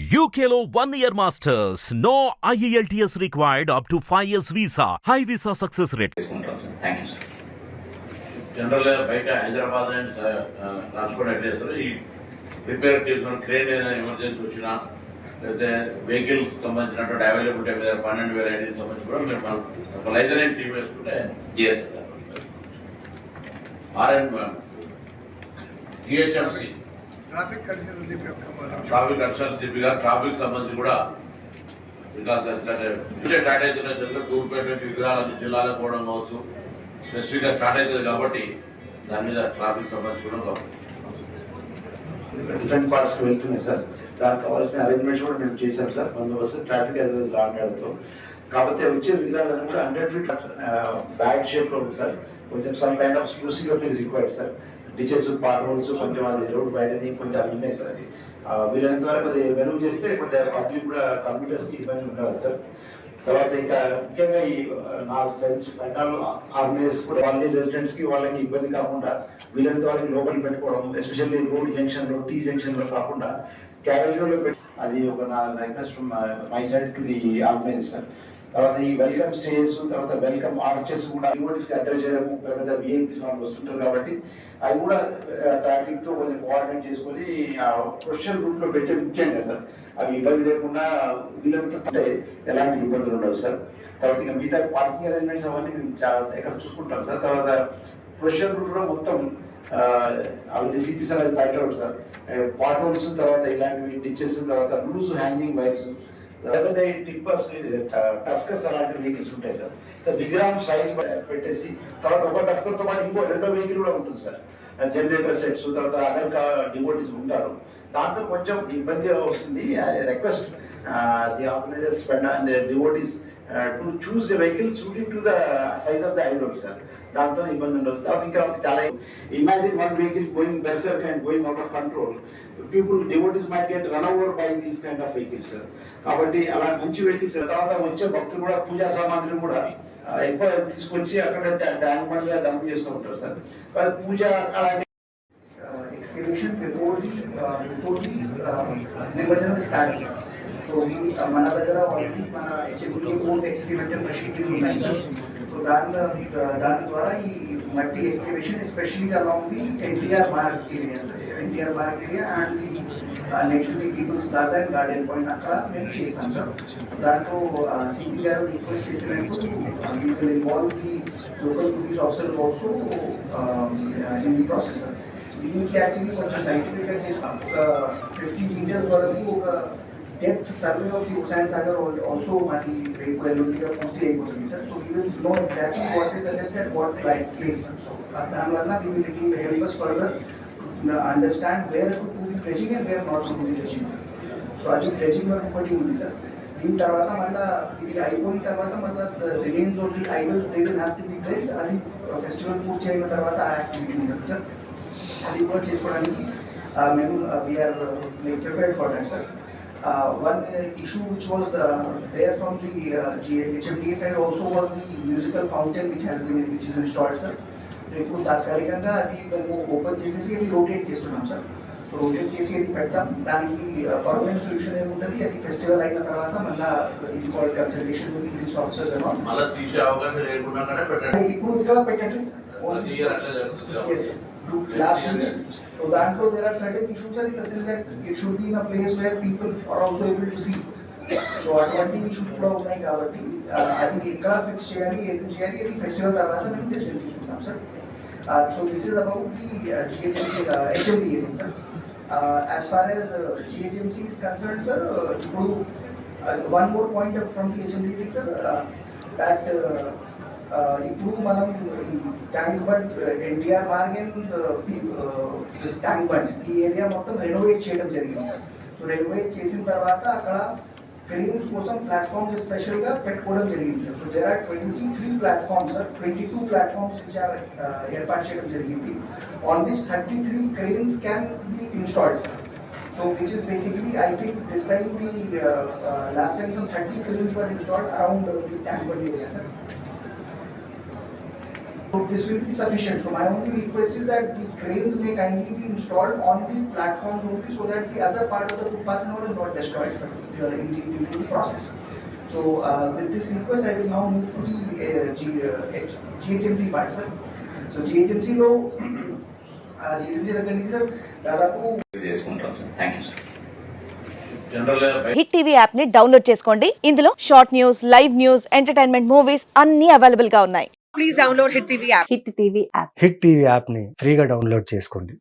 UKLO 1 year masters. No IELTS required up to 5 years visa. High visa success rate. Thank you, sir. Generally, బయట Hyderabad and Rajkot అయితే ఈ repair చేసిన crane ఏదైనా emergency వచ్చినా లేకపోతే vehicles సంబంధించినటువంటి అవైలబిలిటీ మీద 12,000 ఐడీస్ సంబంధించి కూడా మీరు ఒక లైజర్ టీమ్ వేసుకుంటే ఎస్ జిహెచ్ఎంసీ ట్రాఫిక్ కన్సల్టెన్సీ గారు ట్రాఫిక్ సంబంధించి కూడా వికాస్ స్ట్రాటజీ టూర్పేట నుంచి విగ్రహాలు జిల్లాలకు కూడా కావచ్చు స్పెసిఫిక్ గా స్టార్ట్ అవుతుంది కాబట్టి దాని మీద ట్రాఫిక్ సంబంధించి కూడా డిఫరెంట్ పార్ట్స్ వెళ్తున్నాయి సార్. దానికి కావాల్సిన అరేంజ్మెంట్స్ కూడా మేము చేశాం సార్. బందోబస్తు ట్రాఫిక్ రావడంతో కాకపోతే వచ్చే విగ్రహాలను కూడా 100 feet బ్యాక్ షేప్ లో ఉంది సార్. కొంచెం some kind of sluicing up is required sir. Ditches part roads కొంచెం అది రోడ్ బయటని కొంచెం అవి ఉన్నాయి సార్. అది వీళ్ళంత వరకు అది మెరుగు చేస్తే కొంచెం పబ్లిక్ కూడా కంప్యూటర్స్ కి ఇబ్బంది ఉండదు సార్. తర్వాత ఇంకా ముఖ్యంగా ఈ 4 సైడ్స్ పంటాలు ఆర్గనైజ్ కూడా వాళ్ళ రెసిడెంట్స్ కి వాళ్ళకి ఇబ్బంది కాకుండా వీళ్ళంత వరకు లోపల పెట్టుకోవడం, ఎస్పెషల్లీ రోడ్ జంక్షన్ లో టీ జంక్షన్ లో కాకుండా క్యారేజ్లో పెట్టి అది ఒక నా request from my side to the organise sir. తర్వాత ఈ వెల్కమ్ స్టేజ్, తర్వాత వెల్కమ్ ఆర్చెస్ కూడా యూనిట్స్ కి అడ్రస్ చేయడము, పెద్ద విఐపీస్ వాళ్ళు వస్తుంటారు కాబట్టి అవి కూడా ట్రాఫిక్ తో కొంచెం కోఆర్డినేట్ చేసుకొని ప్రొఫెషనల్ రూట్ లో పెట్టే ముఖ్యంగా సార్. అవి ఇబ్బంది లేకుండా వీళ్ళంతా ఎలాంటి ఇబ్బందులు ఉండవు సార్. తర్వాత ఇంకా మిగతా పార్కింగ్ అరేంజ్మెంట్స్ అవన్నీ మేము చాలా ఎక్కడ చూసుకుంటాం సార్. తర్వాత ప్రొఫెషనల్ రూట్ లో మొత్తం అవన్నీ సిపిస్ అనేది బయట సార్. పాట్ హోల్స్, తర్వాత ఇలాంటివి డిచెస్, తర్వాత లూజ్ హ్యాంగింగ్ వైర్స్, లేకపోతే టిప్పర్స్, టస్కర్స్ అలాంటి వెహికల్స్ ఉంటాయి సార్. విగ్రహం సైజ్ పెట్టేసి తర్వాత ఒక టస్కర్ తో పాటు ఇంకో 2వ వెహికల్ కూడా ఉంటుంది సార్. జనరేటర్ సెట్స్, తర్వాత అదర్ డివోటీస్ ఉంటారు. దాంతో కొంచెం ఇబ్బంది వస్తుంది. Request the organisers and devotees to choose the vehicle suiting to the size of the idol sir. దాంతో ఇబ్బంది ఉండదు. తర్వాత ఇంకా చాలా imagine one vehicle going berserk and going out of control, people devotees might get run over by these kind of vehicles sir. కాబట్టి అలా మంచి vehicles. తర్వాత వచ్చే భక్తులు కూడా పూజా సామాగ్రి కూడా ఎక్కువ తీసుకొచ్చి అక్కడ ట్యాంక్ బండ్ గా డంప్ చేస్తూ ఉంటారు సార్. పూజ అలాంటి excavation before the nimajjanam start. So మన దగ్గర ఆల్రెడీ మన హెచ్ఎండి బోర్డ్ ఎక్స్కవేటర్ మెషిన్స్ ఉన్నాయి సార్. సో దాని ద్వారా ఈ మట్టి excavation especially along the NTR Marg area sir. NTR Marg area and the next the people's plaza and garden point అక్కడ మేము చేస్తాం సార్. దాంట్లో సిపి గారు రిక్వెస్ట్ చేసినట్టు we will involve the local police officer also in the process sir. దీనికి actually కొంచెం సైంటిఫిక్గా చేసి ఒక 50 meters వరకు ఒక depth survey of the Hussain Sagar also మాది రేపు ఎల్లుండిగా పూర్తి అయిపోతుంది sir. So we will know exactly what is the depth and what like place sir. So దానివల్ల we will it will help us further understand where to do the dredging and where not to do the dredging sir. So అది dredging work ఒకటి ఉంది sir. దీని తర్వాత మళ్ళీ ఇది అయిపోయిన తర్వాత మళ్ళీ release of the idols they will have to be played. అది ఫెస్టివల్ పూర్తి అయిన తర్వాత ఆ యాక్టివిటీ ఉంటుంది సార్. అది కూడా చేసుకోవడానికి మేము we're prepared for that sir. One issue which was there from the HMDA side also was the musical fountain which is installed sir. ఇప్పుడు తాత్కాలికంగా అది మేము ఓపెన్ చేసేసి అది రొటేట్ చేస్తున్నాం సార్. రొటేట్ చేసి అది పెడతాం. దానికి పర్మనెంట్ సొల్యూషన్ ఏముంటుంది, అది ఫెస్టివల్ అయిన తర్వాత మళ్ళీ ఇది call consultation with police officers ఇప్పుడు ఇక్కడ పెట్టండి so దాంట్లో there are certain issues in the sense that it should be in a place where people are also able to see. So అటువంటి ఇష్యూస్ కూడా ఉన్నాయి కాబట్టి అది ఎక్కడ ఫిక్స్ చేయాలి, ఏం చేయాలి, అది ఫెస్టివల్ తర్వాత మేము డెసిషన్ తీసుకుంటాం sir. So this is about the GHMC HMDA thing sir. As far as GHMC is concern sir, ఇప్పుడు one more point from the HMDA thing sir, that ఇప్పుడు మనం ట్యాంక్ బండ్ ఎన్టీఆర్ మార్గ్ అండ్ ట్యాంక్ బండ్ ఈ ఏరియా మొత్తం రెనోవేట్ చేయడం జరిగింది. సో రెనోవేట్ చేసిన తర్వాత అక్కడ క్రెయిన్స్ కోసం ప్లాట్ఫామ్స్ స్పెషల్గా పెట్టుకోవడం జరిగింది sir. So there are 23 platforms sir. 22 platforms which are ఏర్పాటు చేయడం జరిగింది. On this 33 cranes can be installed sir. So which is basically, I think this time the last time some 30 cranes were installed around the tank area sir. So this will be sufficient. So my only request is that the cranes may kindly be installed on the platforms only, so that the other part of the footpath and all is not destroyed sir, in the process. So with this request, I will now move to the GHMC part sir. So GHMC లో GHMC దగ్గర నుంచి sir దాదాపు చేసుకుంటాం sir. Thank you sir. General గా hit TV app ని download చేసుకోండి. ఇందులో short news, live news, entertainment movies అన్ని అవైలబుల్ గా ఉన్నాయి. Please download Hit TV app. Hit TV app. Hit TV యాప్ని ఫ్రీగా డౌన్లోడ్ చేసుకోండి.